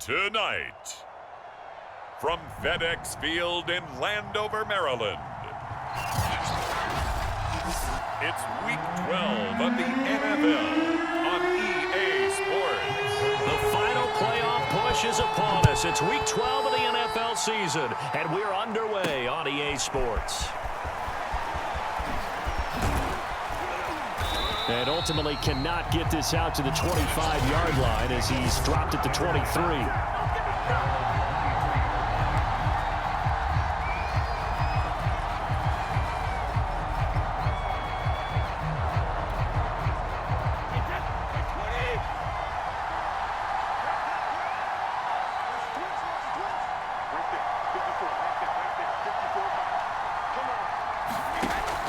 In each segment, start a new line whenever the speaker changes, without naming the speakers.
Tonight, from FedEx Field in Landover, Maryland, it's Week 12 of the NFL on EA Sports.
The final playoff push is upon us. It's Week 12 of the NFL season, and we're underway on EA Sports. And ultimately cannot get this out to the 25-yard line as he's dropped it to 23.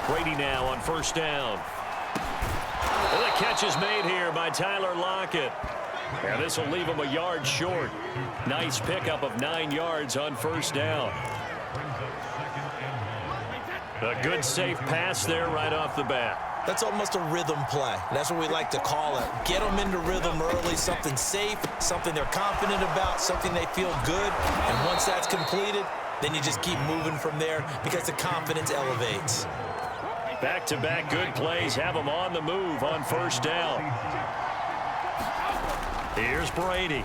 Brady now on first down. Well, the catch is made here by Tyler Lockett. And this will leave him a yard short. Nice pickup of 9 yards on first down. A good safe pass there right off the bat.
That's almost a rhythm play. That's what we like to call it. Get them into rhythm early, something safe, something they're confident about, something they feel good. And once that's completed, then you just keep moving from there because the confidence elevates.
Back-to-back good plays have them on the move on first down. Here's Brady.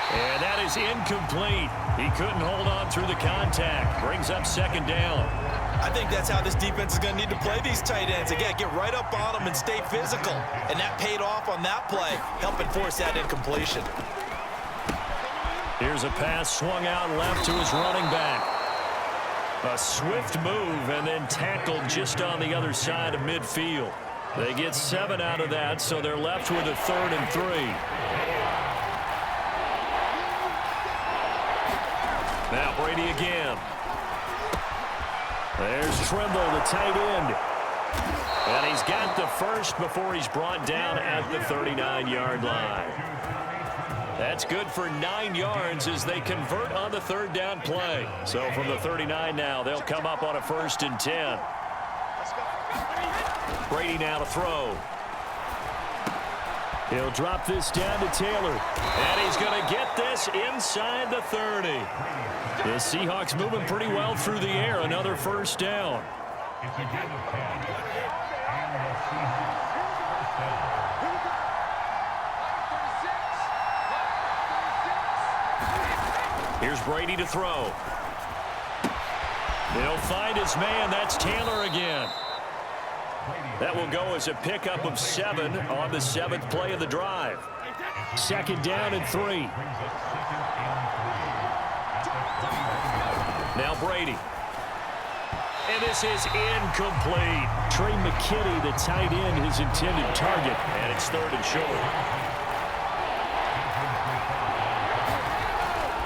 And that is incomplete. He couldn't hold on through the contact. Brings up second down.
I think that's how this defense is going to need to play these tight ends. Again, get right up on them and stay physical. And that paid off on that play, helping force that incompletion.
Here's a pass swung out left to his running back. A swift move and then tackled just on the other side of midfield. They get 7 out of that, so they're left with a 3rd and 3. Now Brady again. There's Trimble, the tight end. And he's got the first before he's brought down at the 39-yard line. That's good for 9 yards as they convert on the 3rd down play. So from the 39 now, they'll come up on a 1st and 10. Brady now to throw. He'll drop this down to Taylor. And he's going to get this inside the 30. The Seahawks moving pretty well through the air. Another 1st down. Here's Brady to throw. He'll find his man. That's Taylor again. That will go as a pickup of 7 on the 7th play of the drive. 2nd down and 3. Now Brady. And this is incomplete. Trey McKinney, the tight end, his intended target. And it's 3rd and short.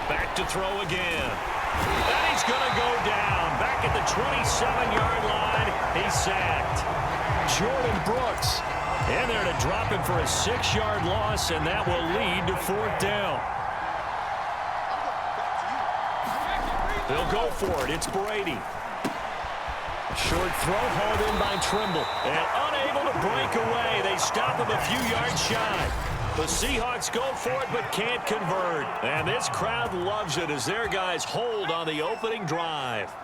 Back to throw again. And he's going to go down. Back at the 27-yard line. He's sacked. Jordan Brooks in there to drop him for a 6-yard loss, and that will lead to 4th down. They'll go for it. It's Brady. Short throw hauled in by Trimble. And unable to break away. They stop him a few yards shy. The Seahawks go for it but can't convert. And this crowd loves it as their guys hold on the opening drive.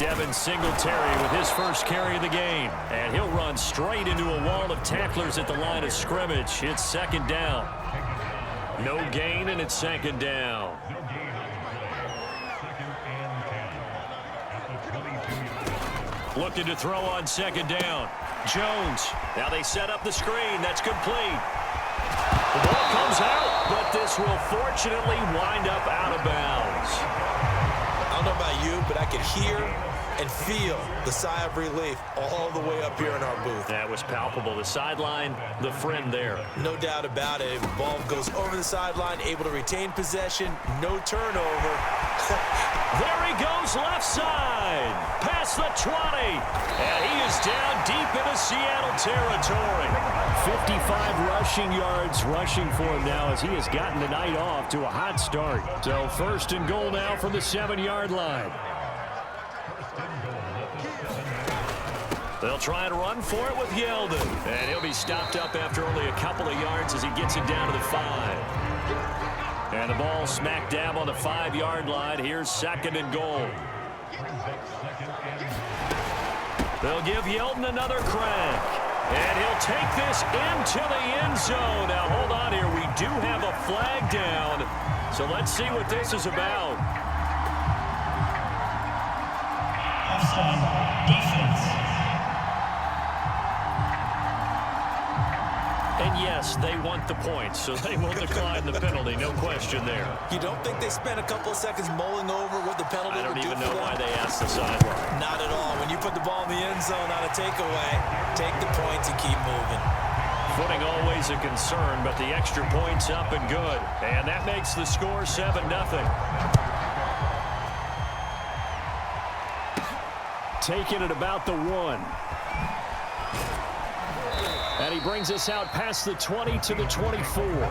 Devin Singletary with his first carry of the game. And he'll run straight into a wall of tacklers at the line of scrimmage. It's second down. No gain, and it's second down. Looking to throw on second down. Jones. Now they set up the screen. That's complete. The ball comes out, but this will fortunately wind up out of bounds.
I don't know about you, but I could hear and feel the sigh of relief all the way up here in our booth.
That was palpable. The sideline, the friend there.
No doubt about it. The ball goes over the sideline, able to retain possession, no turnover.
There he goes left side, past the 20, and he is down deep into Seattle territory. 55 rushing yards rushing for him now as he has gotten the night off to a hot start. So first and goal now from the 7-yard line. They'll try and run for it with Yeldon, and he'll be stopped up after only a couple of yards as he gets it down to the 5. And the ball smack dab on the 5-yard line. Here's second and goal. They'll give Yeldon another crack. And he'll take this into the end zone. Now, hold on here. We do have a flag down. So let's see what this is about.
Offside. Defense.
And yes, they want the points, so they will decline the penalty. No question there.
You don't think they spent a couple of seconds mulling over what the penalty would do for them?
I don't even know why they asked the sideline.
Not at all. When you put the ball in the end zone on a takeaway, take the points and keep moving.
Footing always a concern, but the extra point's up and good. And that makes the score 7-0. Taking it about the 1. And he brings us out past the 20 to the 24.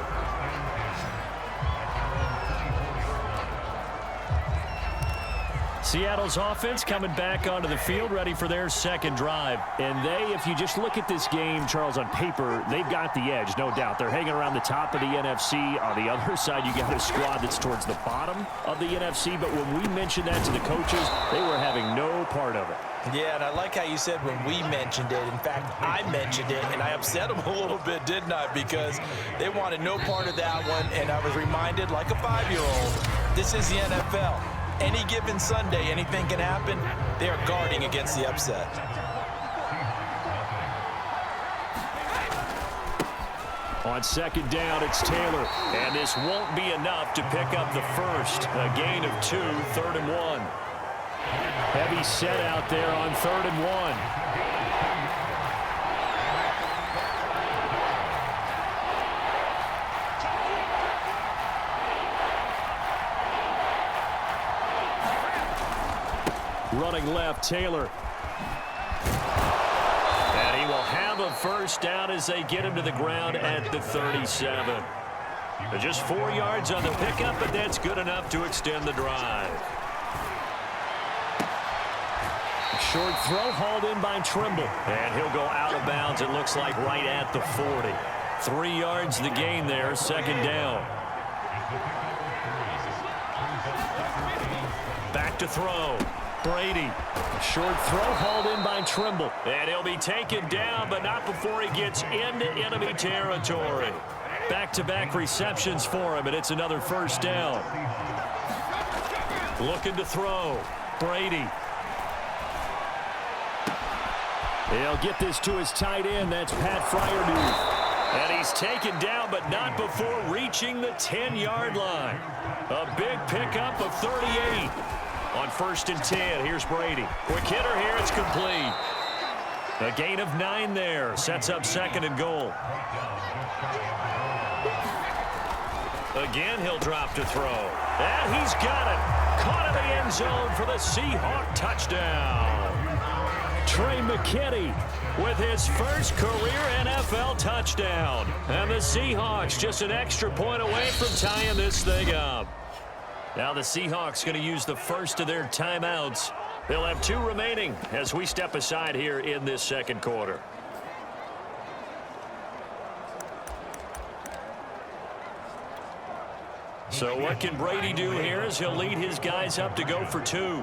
Seattle's offense coming back onto the field, ready for their second drive. And they, if you just look at this game, Charles, on paper, they've got the edge, no doubt. They're hanging around the top of the NFC. On the other side, you got a squad that's towards the bottom of the NFC. But when we mentioned that to the coaches, they were having no part of it.
Yeah, and I like how you said when we mentioned it. In fact, I mentioned it, and I upset them a little bit, didn't I? Because they wanted no part of that one, and I was reminded, like a 5-year-old, this is the NFL. Any given Sunday, anything can happen. They are guarding against the upset.
On second down, it's Taylor, and this won't be enough to pick up the first. A gain of 2, 3rd and 1. Heavy set out there on 3rd and 1. Running left, Taylor. And he will have a first down as they get him to the ground at the 37. Just 4 yards on the pickup, but that's good enough to extend the drive. Short throw hauled in by Trimble. And he'll go out of bounds, it looks like, right at the 40. 3 yards the gain there, second down. Back to throw. Brady. Short throw hauled in by Trimble. And he'll be taken down, but not before he gets into enemy territory. Back-to-back receptions for him, and it's another first down. Looking to throw. Brady. He'll get this to his tight end. That's Pat Fryermuth. And he's taken down, but not before reaching the 10-yard line. A big pickup of 38. On 1st and 10, here's Brady. Quick hitter here, it's complete. A gain of 9 there. Sets up second and goal. Again, he'll drop to throw. And he's got it. Caught in the end zone for the Seahawks touchdown. Trey McKinney with his first career NFL touchdown. And the Seahawks just an extra point away from tying this thing up. Now the Seahawks going to use the first of their timeouts. They'll have 2 remaining as we step aside here in this second quarter. So what can Brady do here as he'll lead his guys up to go for 2.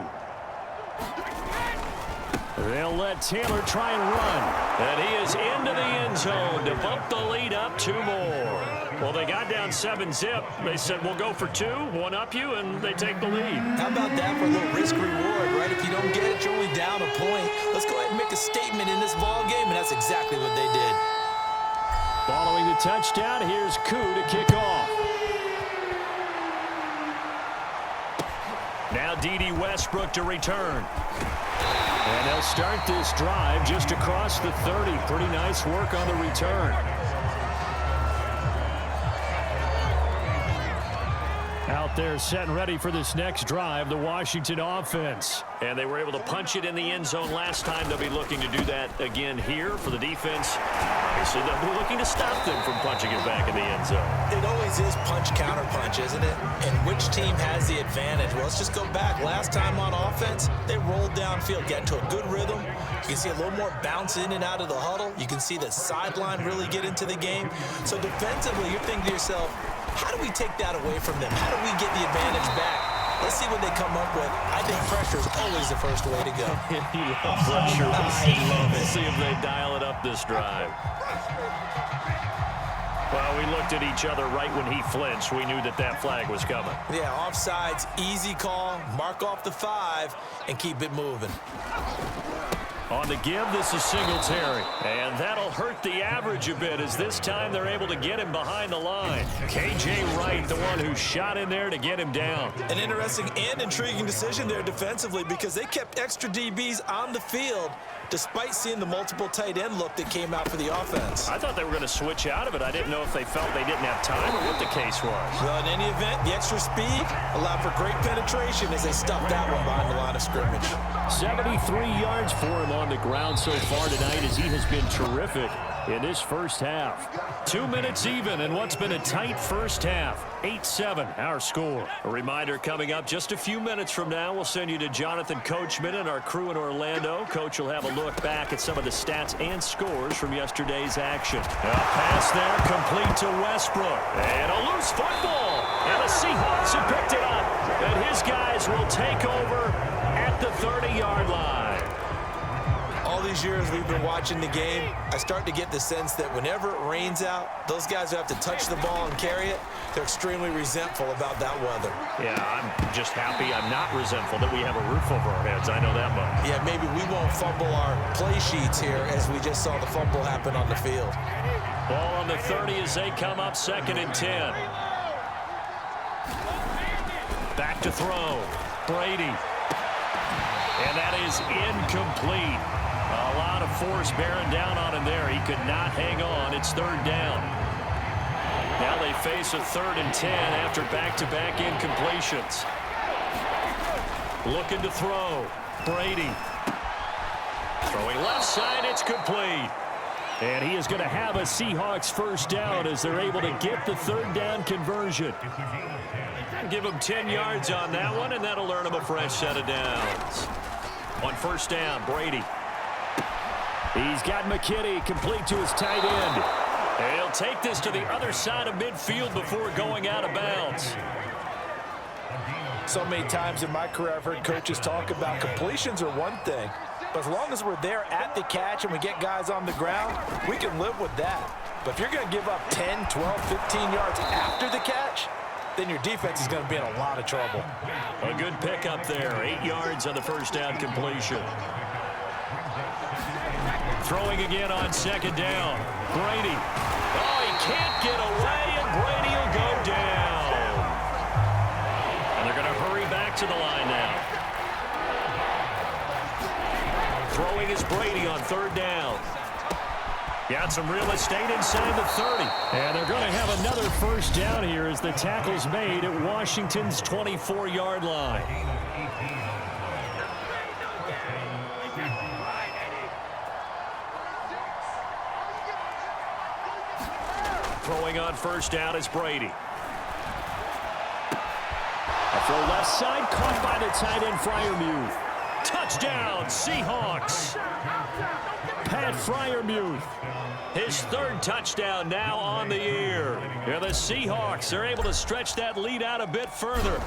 They'll let Taylor try and run. And he is into the end zone to bump the lead up 2 more. Well, they got down 7-zip. They said, we'll go for 2, one up you, and they take the lead.
How about that for a little risk-reward, right? If you don't get it, you're only down a point. Let's go ahead and make a statement in this ball game, and that's exactly what they did.
Following the touchdown, here's Koo to kick off. Now D.D. Westbrook to return. And they'll start this drive just across the 30. Pretty nice work on the return. Out there set and ready for this next drive, the Washington offense. And they were able to punch it in the end zone last time. They'll be looking to do that again here for the defense. Obviously, they'll be looking to stop them from punching it back in the end zone.
It always is punch-counter-punch, isn't it? And which team has the advantage? Well, let's just go back. Last time on offense, they rolled downfield, got into a good rhythm. You can see a little more bounce in and out of the huddle. You can see the sideline really get into the game. So defensively, you're thinking to yourself, how do we take that away from them? How do we get the advantage back? Let's see what they come up with. I think pressure is always the first way to go.
Pressure.
I love it.
See if they dial it up this drive. Well, we looked at each other right when he flinched. We knew that that flag was coming.
Yeah, offsides, easy call. Mark off the 5 and keep it moving.
On the give, this is Singletary. And that'll hurt the average a bit as this time they're able to get him behind the line. K.J. Wright, the one who shot in there to get him down.
An interesting and intriguing decision there defensively because they kept extra DBs on the field despite seeing the multiple tight end look that came out for the offense.
I thought they were going to switch out of it. I didn't know if they felt they didn't have time or what the case was.
Well, in any event, the extra speed allowed for great penetration as they stuffed that one behind the line of scrimmage.
73 yards for him on the ground so far tonight as he has been terrific in this first half. 2 minutes even in what's been a tight first half. 8-7 our score. A reminder coming up just a few minutes from now. We'll send you to Jonathan Coachman and our crew in Orlando. Coach will have a look back at some of the stats and scores from yesterday's action. A pass there complete to Westbrook. And a loose football. And the Seahawks have picked it up. And his guys will take over at the 30-yard line.
All these years we've been watching the game, I start to get the sense that whenever it rains out, those guys who have to touch the ball and carry it, they're extremely resentful about that weather.
Yeah, I'm just happy I'm not resentful that we have a roof over our heads. I know that much.
Yeah, maybe we won't fumble our play sheets here as we just saw the fumble happen on the field.
Ball on the 30 as they come up 2nd and 10. Back to throw. Brady. And that is incomplete. A lot of force bearing down on him there. He could not hang on. It's 3rd down. Now they face a 3rd and 10 after back-to-back incompletions. Looking to throw. Brady. Throwing left side. It's complete. And he is going to have a Seahawks first down as they're able to get the 3rd down conversion. Give him 10 yards on that one, and that'll earn him a fresh set of downs. On 1st down, Brady. He's got McKinney complete to his tight end. And he'll take this to the other side of midfield before going out of bounds.
So many times in my career I've heard coaches talk about completions are one thing, but as long as we're there at the catch and we get guys on the ground, we can live with that. But if you're going to give up 10, 12, 15 yards after the catch, then your defense is going to be in a lot of trouble.
A good pickup there. 8 yards on the 1st down completion. Throwing again on 2nd down. Brady. Oh, he can't get away, and Brady will go down. And they're going to hurry back to the line now. Throwing is Brady on 3rd down. Got some real estate inside the 30. And they're going to have another first down here as the tackle's made at Washington's 24-yard line. Throwing on 1st down is Brady. A throw left side, caught by the tight end, Freiermuth. Touchdown, Seahawks. Pat Freiermuth. His 3rd touchdown now on the year. Yeah, the Seahawks are able to stretch that lead out a bit further.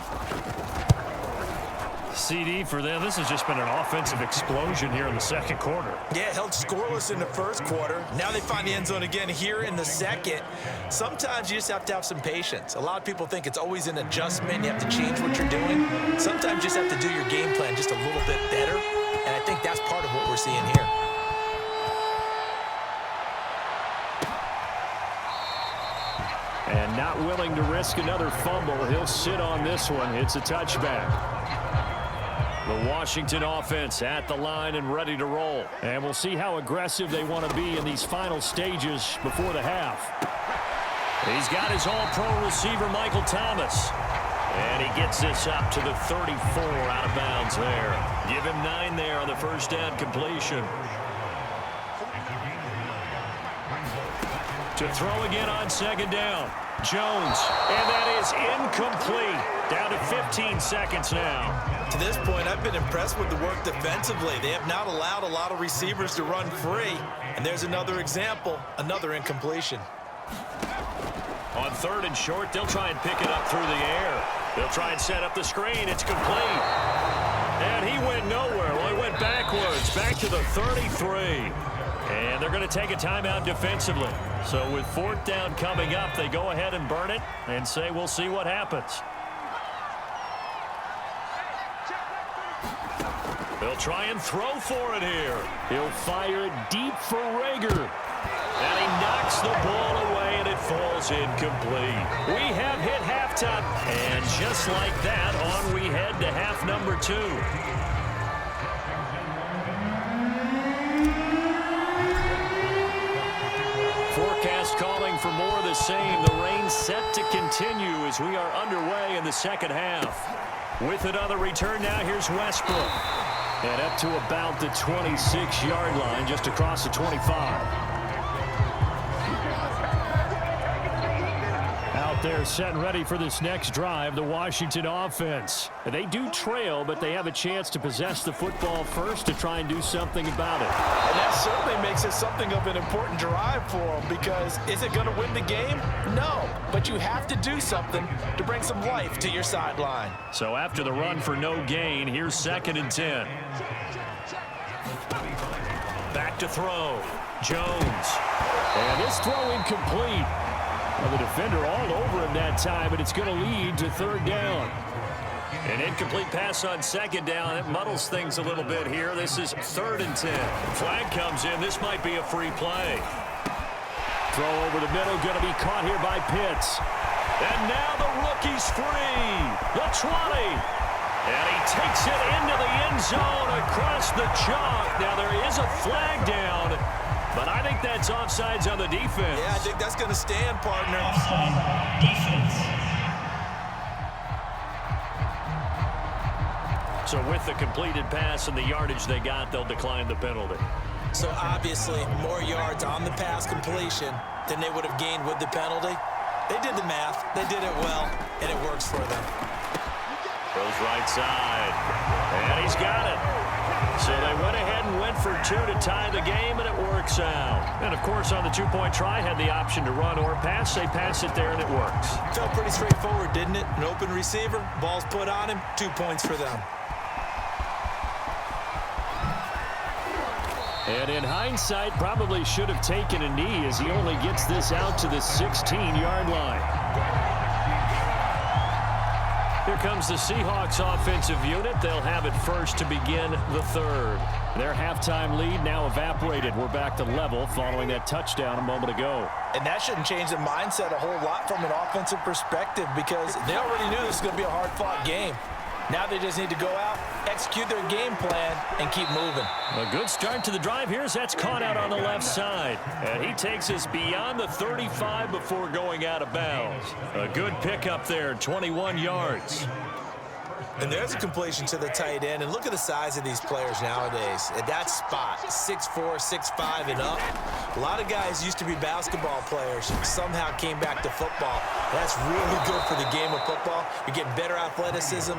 CD, for them, this has just been an offensive explosion here in the second quarter.
Yeah, held scoreless in the first quarter. Now they find the end zone again here in the second. Sometimes you just have to have some patience. A lot of people think it's always an adjustment. You have to change what you're doing. Sometimes you just have to do your game plan just a little bit better. And I think that's part of what we're seeing here.
And not willing to risk another fumble. He'll sit on this one. It's a touchback. The Washington offense at the line and ready to roll. And we'll see how aggressive they want to be in these final stages before the half. He's got his all-pro receiver, Michael Thomas. And he gets this up to the 34 out of bounds there. Give him 9 there on the first down completion. To throw again on second down. Jones, and that is incomplete. Down to 15 seconds now.
To this point, I've been impressed with the work defensively. They have not allowed a lot of receivers to run free. And there's another example, another incompletion.
On third and short, they'll try and pick it up through the air. They'll try and set up the screen. It's complete. And he went nowhere. Well, he went backwards, back to the 33. And they're going to take a timeout defensively. So with fourth down coming up, they go ahead and burn it and say, we'll see what happens. They'll try and throw for it here. He'll fire it deep for Rager. And he knocks the ball away, and it falls incomplete. We have hit halftime. And just like that, on we head to half number 2. Forecast calling for more of the same. The rain set to continue as we are underway in the second half. With it on the return now, here's Westbrook. And up to about the 26-yard line, just across the 25. Out there set and ready for this next drive, the Washington offense. They do trail, but they have a chance to possess the football first to try and do something about it.
And that certainly makes it something of an important drive for them, because is it going to win the game? No, but you have to do something to bring some life to your sideline.
So after the run for no gain, here's 2nd and 10. Back to throw. Jones. And this throw incomplete. Well, the defender all over him that time, but it's going to lead to third down. An incomplete pass on second down. It muddles things a little bit here. This is 3rd and 10. Flag comes in. This might be a free play. Throw over the middle, going to be caught here by Pitts. And now the rookie's free. The 20. And he takes it into the end zone across the chalk. Now there is a flag down, but I think that's offsides on the defense.
Yeah, I think that's going to stand, partner.
Offside, defense.
So with the completed pass and the yardage they got, they'll decline the penalty.
So obviously, more yards on the pass completion than they would have gained with the penalty. They did the math. They did it well, and it works for them.
Goes right side, and he's got it. So they went ahead and went for 2 to tie the game, and it works out. And, of course, on the two-point try, had the option to run or pass. They pass it there, and it works.
Felt pretty straightforward, didn't it? An open receiver, ball's put on him, 2 points for them.
And in hindsight, probably should have taken a knee as he only gets this out to the 16-yard line. Here comes the Seahawks offensive unit. They'll have it first to begin the third. Their halftime lead now evaporated. We're back to level following that touchdown a moment ago.
And that shouldn't change the mindset a whole lot from an offensive perspective, because they already knew this was going to be a hard-fought game. Now they just need to go out, execute their game plan, and keep moving.
A good start to the drive here as that's caught out on the left side. And he takes us beyond the 35 before going out of bounds. A good pickup there, 21 yards.
And there's a completion to the tight end. And look at the size of these players nowadays. At that spot, 6'4", 6'5", and up. A lot of guys used to be basketball players, somehow came back to football. That's really good for the game of football. You're getting better athleticism,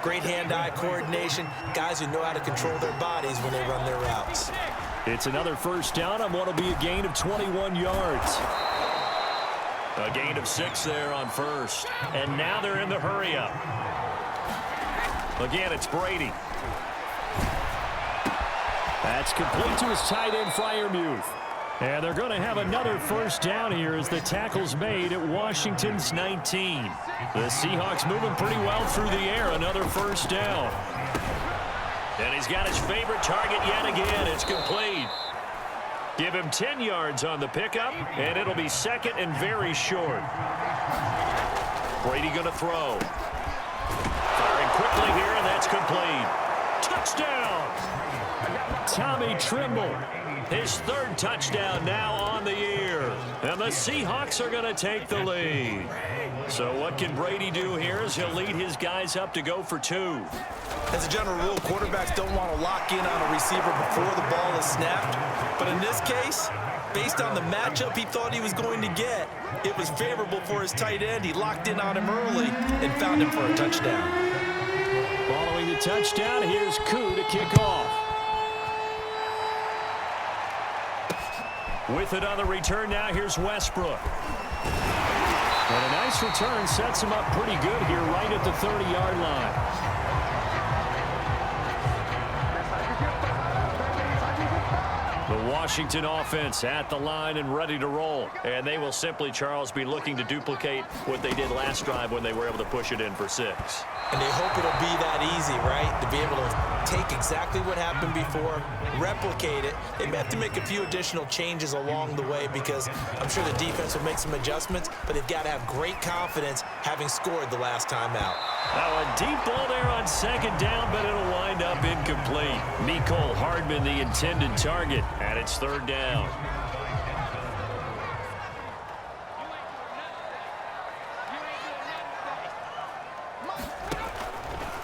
great hand-eye coordination, guys who know how to control their bodies when they run their routes.
It's another first down on what will be a gain of 21 yards. A gain of 6 there on first. And now they're in the hurry-up. Again, it's Brady. That's complete to his tight end, Freiermuth. And they're going to have another first down here as the tackle's made at Washington's 19. The Seahawks moving pretty well through the air. Another first down. And he's got his favorite target yet again. It's complete. Give him 10 yards on the pickup, and it'll be second and very short. Brady going to throw. Firing quickly here, and that's complete. Touchdown! Tommy Tremble. His third touchdown now on the year. And the Seahawks are going to take the lead. So what can Brady do here as he'll lead his guys up to go for two?
As a general rule, quarterbacks don't want to lock in on a receiver before the ball is snapped. But in this case, based on the matchup he thought he was going to get, it was favorable for his tight end. He locked in on him early and found him for a touchdown.
Following the touchdown, here's Koo to kick off. With it on the return now, here's Westbrook. And a nice return sets him up pretty good here right at the 30-yard line. The Washington offense at the line and ready to roll. And they will simply, Charles, be looking to duplicate what they did last drive when they were able to push it in for 6.
And they hope it'll be that easy, right? To be able to take exactly what happened before, replicate it. They may have to make a few additional changes along the way because I'm sure the defense will make some adjustments, but they've got to have great confidence having scored the last time out.
Now a deep ball there on second down, but it'll wind up incomplete. Mecole Hardman, the intended target, and it's third down.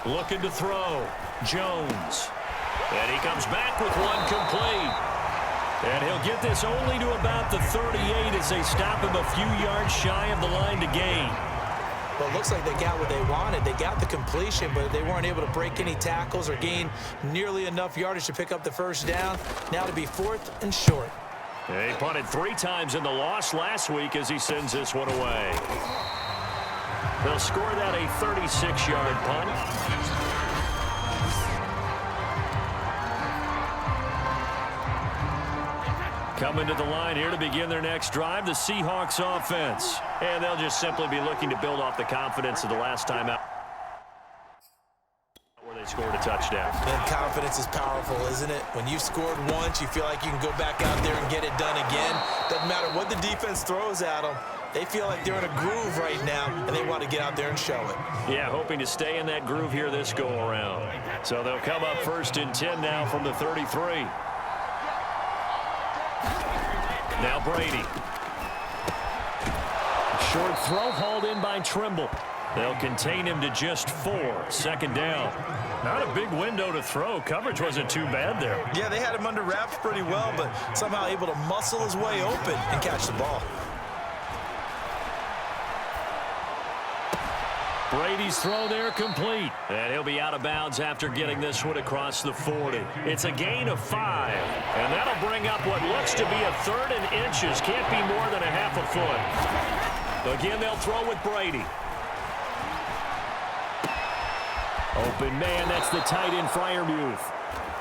Looking to throw. Jones. And he comes back with one complete. And he'll get this only to about the 38 as they stop him a few yards shy of the line to gain.
Well, it looks like they got what they wanted. They got the completion, but they weren't able to break any tackles or gain nearly enough yardage to pick up the first down. Now to be 4th and short.
He punted 3 times in the loss last week as he sends this one away. They'll score that a 36-yard punt. Coming to the line here to begin their next drive, the Seahawks offense. And they'll just simply be looking to build off the confidence of the last time out where they scored a touchdown.
And confidence is powerful, isn't it? When you've scored once, you feel like you can go back out there and get it done again. Doesn't matter what the defense throws at them. They feel like they're in a groove right now, and they want to get out there and show it.
Yeah, hoping to stay in that groove here this go-around. So they'll come up 1st and 10 now from the 33. Now Brady. Short throw hauled in by Tremble. They'll contain him to just 4. Second down. Not a big window to throw. Coverage wasn't too bad there.
Yeah, they had him under wraps pretty well, but somehow able to muscle his way open and catch the ball.
Brady's throw there complete. And he'll be out of bounds after getting this one across the 40. It's a gain of 5. And that'll bring up what looks to be a 3rd and inches. Can't be more than a half a foot. Again, they'll throw with Brady. Open man, that's the tight end Freiermuth.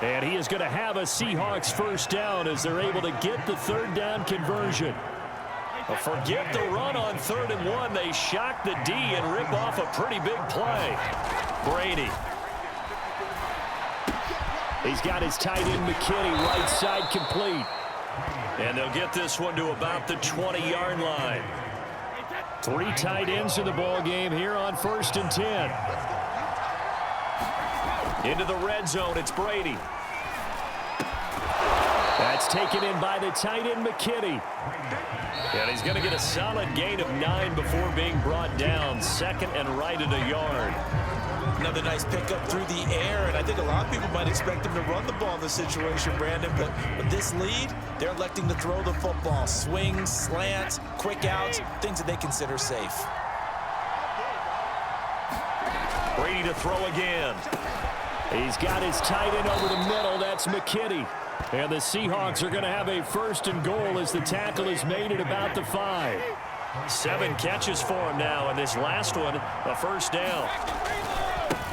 And he is going to have a Seahawks first down as they're able to get the 3rd down conversion. But forget the run on 3rd and 1. They shock the D and rip off a pretty big play. Brady. He's got his tight end McKinney right side complete. And they'll get this one to about the 20-yard line. 3 tight ends in the ball game here on 1st and 10. Into the red zone, it's Brady. That's taken in by the tight end McKinney. And he's going to get a solid gain of 9 before being brought down. 2nd and right at a yard.
Another nice pickup through the air, and I think a lot of people might expect him to run the ball in this situation, Brandon, but with this lead, they're electing to throw the football. Swings, slants, quick outs, things that they consider safe.
Brady to throw again. He's got his tight end over the middle. That's McKinney. And the Seahawks are going to have a 1st and goal as the tackle is made at about the 5. 7 catches for him now, and this last one, a first down.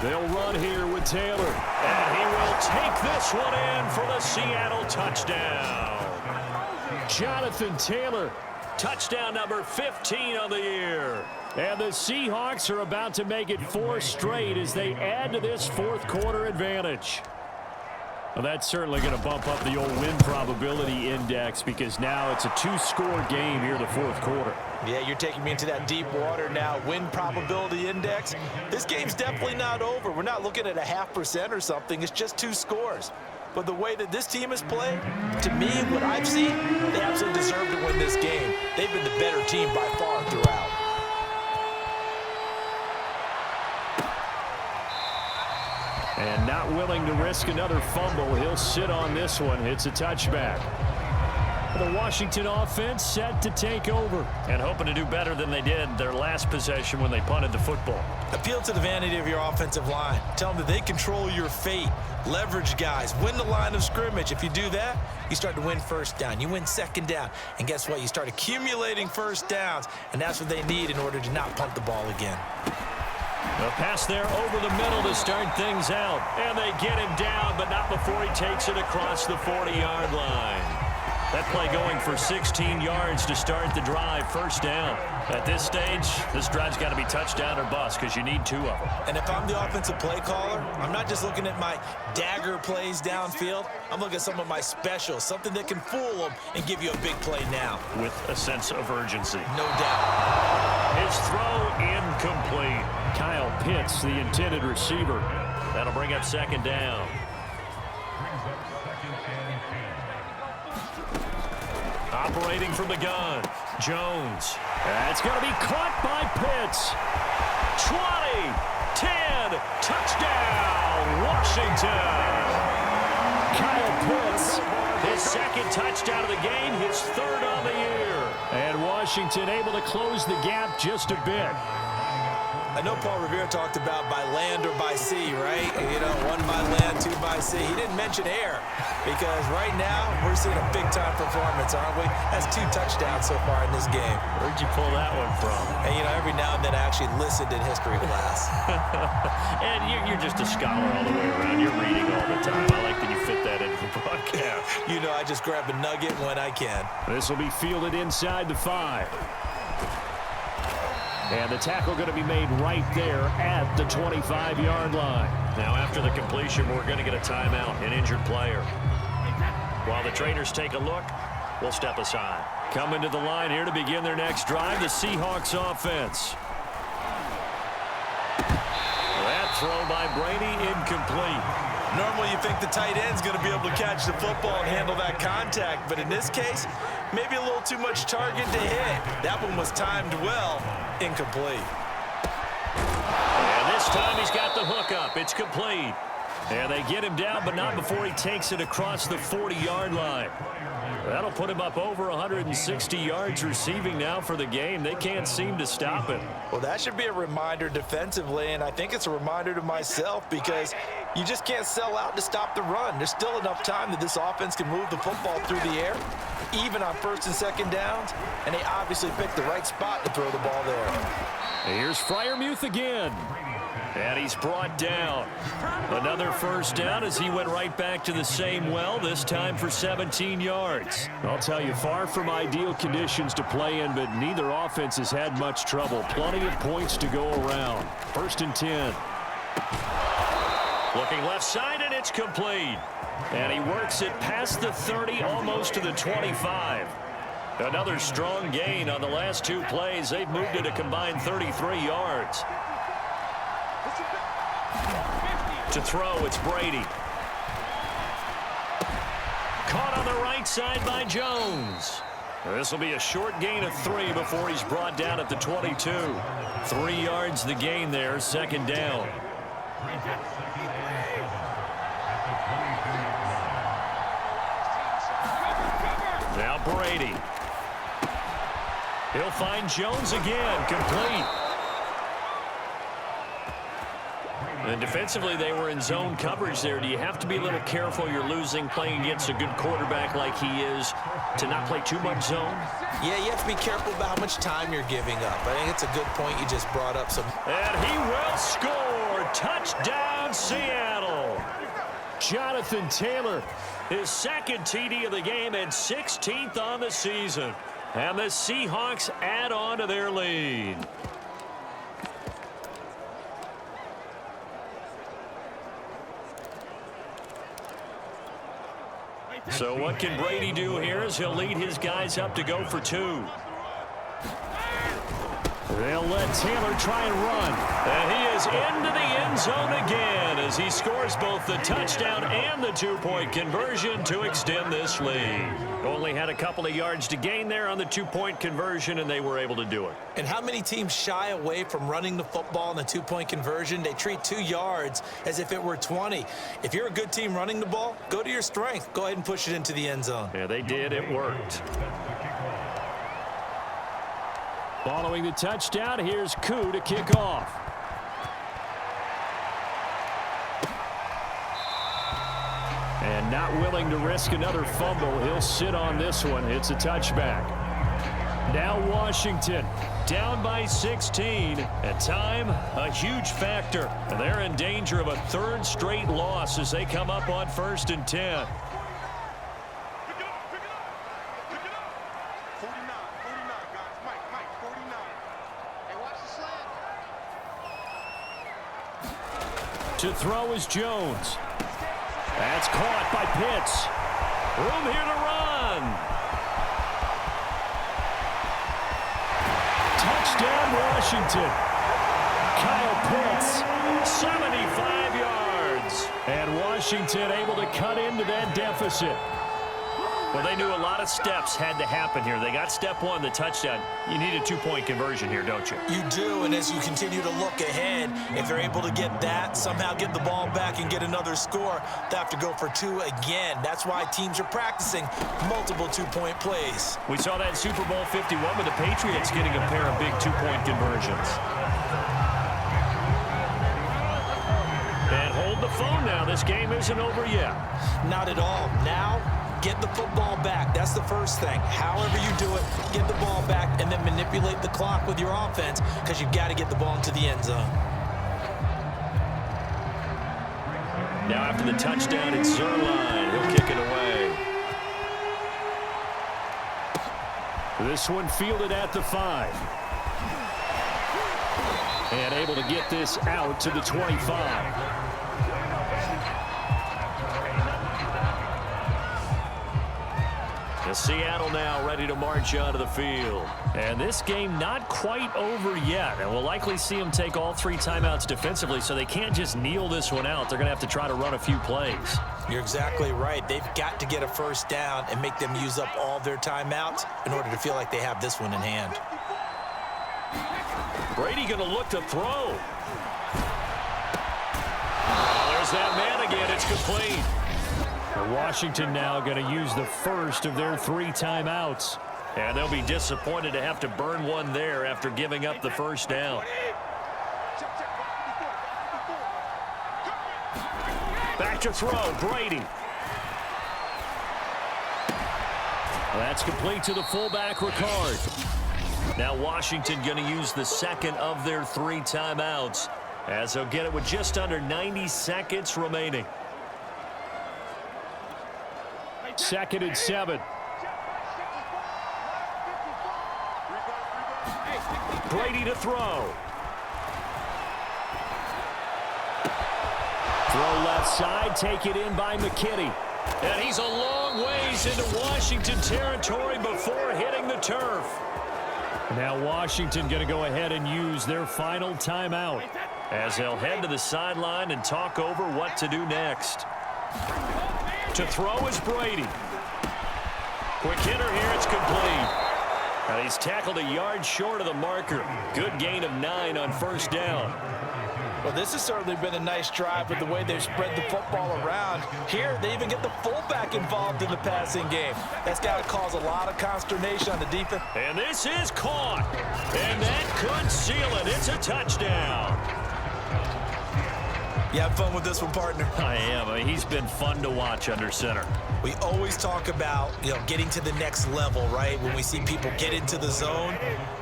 They'll run here with Taylor. And he will take this one in for the Seattle touchdown. Jonathan Taylor, touchdown number 15 on the year. And the Seahawks are about to make it 4 straight as they add to this fourth quarter advantage. Well, that's certainly going to bump up the old win probability index because now it's a 2-score game here in the fourth quarter.
Yeah, you're taking me into that deep water now. Win probability index. This game's definitely not over. We're not looking at a 0.5% or something. It's just 2 scores. But the way that this team has played, to me, what I've seen, they absolutely deserve to win this game. They've been the better team by far throughout.
And not willing to risk another fumble, he'll sit on this one. It's a touchback. The Washington offense set to take over. And hoping to do better than they did their last possession when they punted the football.
Appeal to the vanity of your offensive line. Tell them that they control your fate. Leverage guys. Win the line of scrimmage. If you do that, you start to win first down. You win second down. And guess what? You start accumulating first downs. And that's what they need in order to not punt the ball again.
A pass there over the middle to start things out. And they get him down, but not before he takes it across the 40-yard line. That play going for 16 yards to start the drive, first down. At this stage, this drive's got to be touchdown or bust because you need 2 of them.
And if I'm the offensive play caller, I'm not just looking at my dagger plays downfield. I'm looking at some of my specials, something that can fool them and give you a big play now.
With a sense of urgency.
No doubt.
His throw incomplete. Kyle Pitts, the intended receiver. That'll bring up second down. Operating from the gun, Jones. That's going to be caught by Pitts. 20, 10, touchdown, Washington. Kyle Pitts, his second touchdown of the game, his 3rd on the year. And Washington able to close the gap just a bit.
I know Paul Revere talked about by land or by sea, right? You know, 1 by land, 2 by sea. He didn't mention air because right now we're seeing a big-time performance, aren't we? That's 2 touchdowns so far in this game.
Where'd you pull that one from?
And, you know, every now and then I actually listened in history class.
And you're just a scholar all the way around. You're reading all the time. I like that you fit that into the broadcast.
You know, I just grab a nugget when I can.
This will be fielded inside the 5. And the tackle going to be made right there at the 25-yard line. Now, after the completion, we're going to get a timeout, an injured player. While the Traders take a look, we'll step aside. Coming to the line here to begin their next drive, the Seahawks offense. That throw by Brady incomplete.
Normally you think the tight end's going to be able to catch the football and handle that contact, but in this case, maybe a little too much target to hit. That one was timed well. Incomplete.
And this time he's got the hook up. It's complete. And they get him down, but not before he takes it across the 40-yard line. That'll put him up over 160 yards receiving now for the game. They can't seem to stop him.
Well, that should be a reminder defensively, and I think it's a reminder to myself because you just can't sell out to stop the run. There's still enough time that this offense can move the football through the air, even on 1st and 2nd downs, and they obviously picked the right spot to throw the ball there.
Here's Freiermuth again. And he's brought down. Another first down as he went right back to the same well, this time for 17 yards. I'll tell you, far from ideal conditions to play in, but neither offense has had much trouble. Plenty of points to go around. 1st and 10. Looking left side, and it's complete. And he works it past the 30, almost to the 25. Another strong gain on the last 2 plays. They've moved it a combined 33 yards. To throw, it's Brady. Caught on the right side by Jones. This will be a short gain of 3 before he's brought down at the 22. 3 yards the gain there, 2nd down. Now Brady. He'll find Jones again, complete. And defensively, they were in zone coverage there. Do you have to be a little careful? You're losing, playing against a good quarterback like he is, to not play too much zone?
Yeah, you have to be careful about how much time you're giving up. I think it's a good point you just brought up.
And he will score. Touchdown, Seattle. Jonathan Taylor, his second TD of the game and 16th on the season. And the Seahawks add on to their lead. So what can Brady do here as he'll lead his guys up to go for two. They'll let Taylor try and run. And he is into the end zone again as he scores both the touchdown and the two-point conversion to extend this lead. Only had a couple of yards to gain there on the two-point conversion, and they were able to do it.
And how many teams shy away from running the football in the two-point conversion? They treat 2 yards as if it were 20. If you're a good team running the ball, go to your strength. Go ahead and push it into the end zone.
Yeah, they did. It worked. Following the touchdown, here's Koo to kick off. And not willing to risk another fumble, he'll sit on this one. It's a touchback. Now Washington down by 16. At time, a huge factor. And they're in danger of a third straight loss as they come up on 1st and 10. To throw is Jones. That's caught by Pitts. Room here to run. Touchdown, Washington. Kyle Pitts, 75 yards. And Washington able to cut into that deficit. Well, they knew a lot of steps had to happen here. They got step one, the touchdown. You need a two-point conversion here, don't you?
You do, and as you continue to look ahead, if they're able to get that, somehow get the ball back and get another score, they have to go for two again. That's why teams are practicing multiple two-point plays.
We saw that in Super Bowl 51 with the Patriots getting a pair of big two-point conversions. And hold the phone now. This game isn't over yet.
Not at all. Now, get the football back. That's the first thing. However you do it, get the ball back and then manipulate the clock with your offense because you've got to get the ball into the end zone.
Now after the touchdown, it's Zerline. He'll kick it away. This one fielded at the 5. And able to get this out to the 25. Seattle now ready to march onto the field. And this game not quite over yet. And we'll likely see them take all 3 timeouts defensively, so they can't just kneel this one out. They're going to have to try to run a few plays.
You're exactly right. They've got to get a first down and make them use up all their timeouts in order to feel like they have this one in hand.
Brady going to look to throw. Oh, there's that man again. It's complete. Washington now going to use the first of their 3 timeouts. And they'll be disappointed to have to burn one there after giving up the first down. Back to throw, Brady. That's complete to the fullback, Ricard. Now Washington going to use the second of their 3 timeouts as they'll get it with just under 90 seconds remaining. 2nd and 7. Brady to throw. Throw left side, take it in by McKinney. And he's a long ways into Washington territory before hitting the turf. Now Washington going to go ahead and use their final timeout as they'll head to the sideline and talk over what to do next. To throw is Brady. Quick hitter here, it's complete. Now he's tackled a yard short of the marker. Good gain of 9 on first down.
Well, this has certainly been a nice drive with the way they've spread the football around. Here, they even get the fullback involved in the passing game. That's got to cause a lot of consternation on the defense.
And this is caught. And that could seal it. It's a touchdown.
You have fun with this one, partner?
I am. I mean, he's been fun to watch under center.
We always talk about, getting to the next level, right? When we see people get into the zone,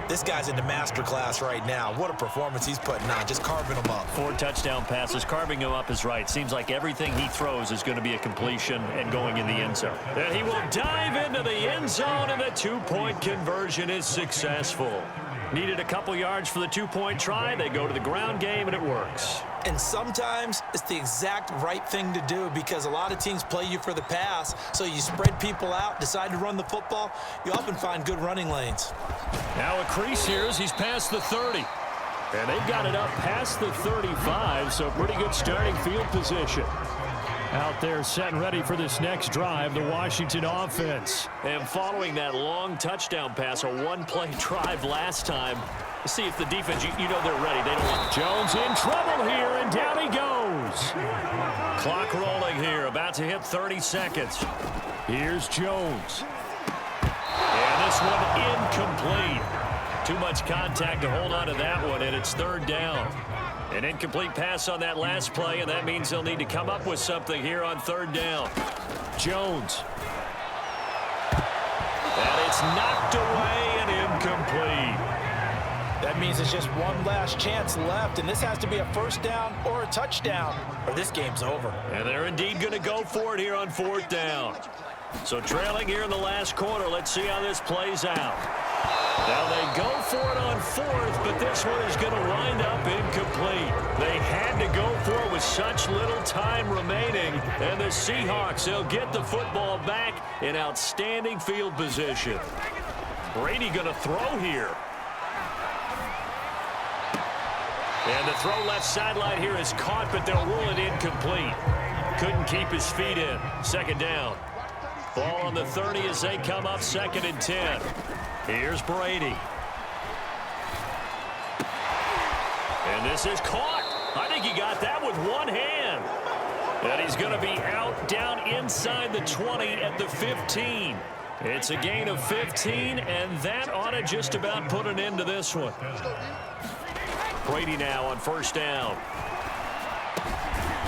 this guy's in the master class right now. What a performance he's putting on, just carving them up.
4 touchdown passes. Carving him up is right. Seems like everything he throws is going to be a completion and going in the end zone. And he will dive into the end zone, and the 2-point conversion is successful. Needed a couple yards for the 2-point try. They go to the ground game, and it works.
And sometimes it's the exact right thing to do because a lot of teams play you for the pass, so you spread people out, decide to run the football. You often find good running lanes.
Now a crease here as he's past the 30. And they've got it up past the 35, so pretty good starting field position. Out there set and ready for this next drive, the Washington offense. And following that long touchdown pass, a one-play drive last time, let's see if the defense, you know they're ready. They don't want Jones in trouble here, and down he goes. Clock rolling here, about to hit 30 seconds. Here's Jones. And this one incomplete. Too much contact to hold on to that one, and it's 3rd down. An incomplete pass on that last play, and that means they'll need to come up with something here on 3rd down. Jones. And it's knocked away and incomplete.
That means it's just one last chance left, and this has to be a 1st down or a touchdown, or this game's over.
And they're indeed going to go for it here on 4th down. So trailing here in the last quarter, let's see how this plays out. Now they go for it on 4th, but this one is going to wind up incomplete. They had to go for it with such little time remaining, and the Seahawks, they'll get the football back in outstanding field position. Brady going to throw here. And the throw left sideline here is caught, but they'll rule it incomplete. Couldn't keep his feet in. 2nd down. Ball on the 30 as they come up 2nd and 10. Here's Brady. And this is caught. I think he got that with one hand. And he's going to be out down inside the 20 at the 15. It's a gain of 15, and that ought to just about put an end to this one. Brady now on 1st down.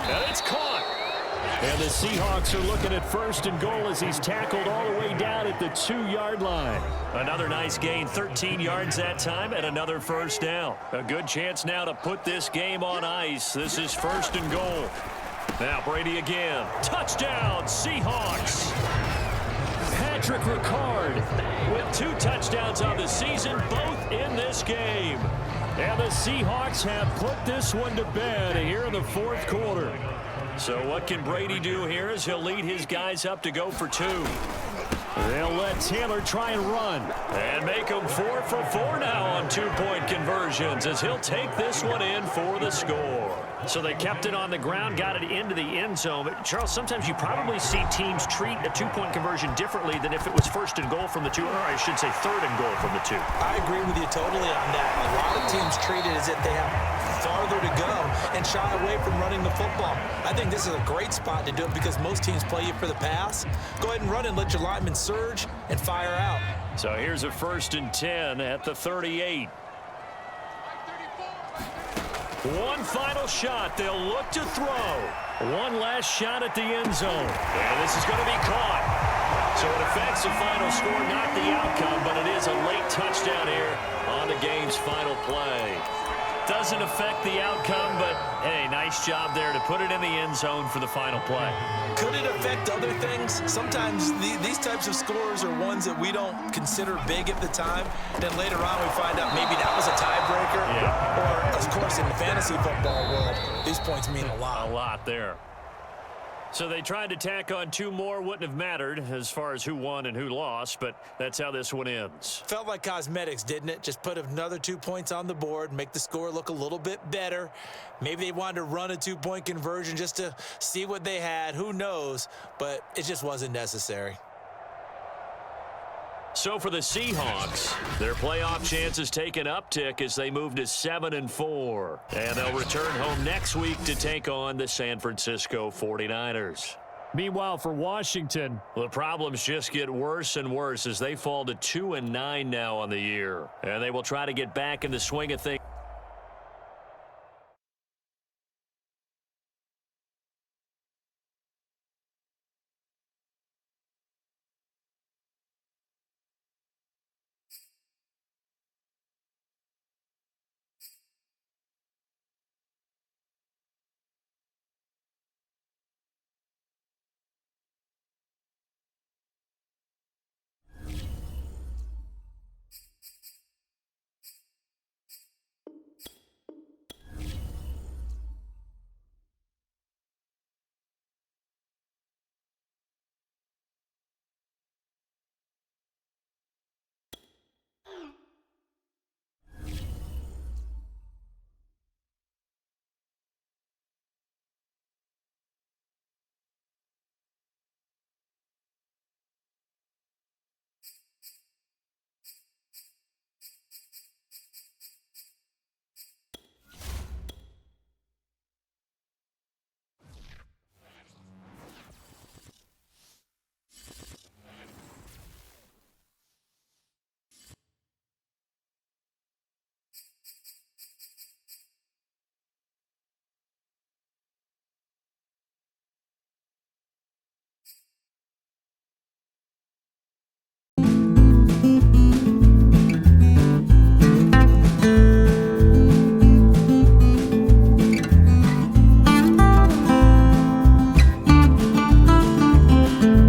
And it's caught. And the Seahawks are looking at 1st and goal as he's tackled all the way down at the 2-yard line. Another nice gain, 13 yards that time, and another 1st down. A good chance now to put this game on ice. This is 1st and goal. Now Brady again. Touchdown, Seahawks. Patrick Ricard with 2 touchdowns on the season, both in this game. And the Seahawks have put this one to bed here in the 4th quarter. So what can Brady do here as he'll lead his guys up to go for 2. They'll let Taylor try and run. And make him 4 for 4 now on 2-point conversions as he'll take this one in for the score. So they kept it on the ground, got it into the end zone. But Charles, sometimes you probably see teams treat a 2-point conversion differently than if it was 1st and goal from the 2, or I should say 3rd and goal from the 2.
I agree with you totally on that. A lot of teams treat it as if they have farther to go and shy away from running the football. I think this is a great spot to do it because most teams play you for the pass. Go ahead and run and let your linemen surge and fire out.
So here's a 1st and 10 at the 38. One final shot. They'll look to throw. One last shot at the end zone. And this is going to be caught. So it affects the final score, not the outcome, but it is a late touchdown here on the game's final play. Doesn't affect the outcome, but, hey, nice job there to put it in the end zone for the final play.
Could it affect other things? Sometimes these types of scores are ones that we don't consider big at the time. Then later on we find out maybe that was a tiebreaker.
Yeah.
Or, of course, in the fantasy football world, these points mean a lot.
A lot there. So they tried to tack on 2 more. Wouldn't have mattered as far as who won and who lost, but that's how this one ends.
Felt like cosmetics, didn't it? Just put another 2 points on the board, make the score look a little bit better. Maybe they wanted to run a 2-point conversion just to see what they had. Who knows? But it just wasn't necessary.
So for the Seahawks, their playoff chances take an uptick as they move to 7-4. And they'll return home next week to take on the San Francisco 49ers. Meanwhile, for Washington, the problems just get worse and worse as they fall to 2-9 now on the year. And they will try to get back in the swing of things.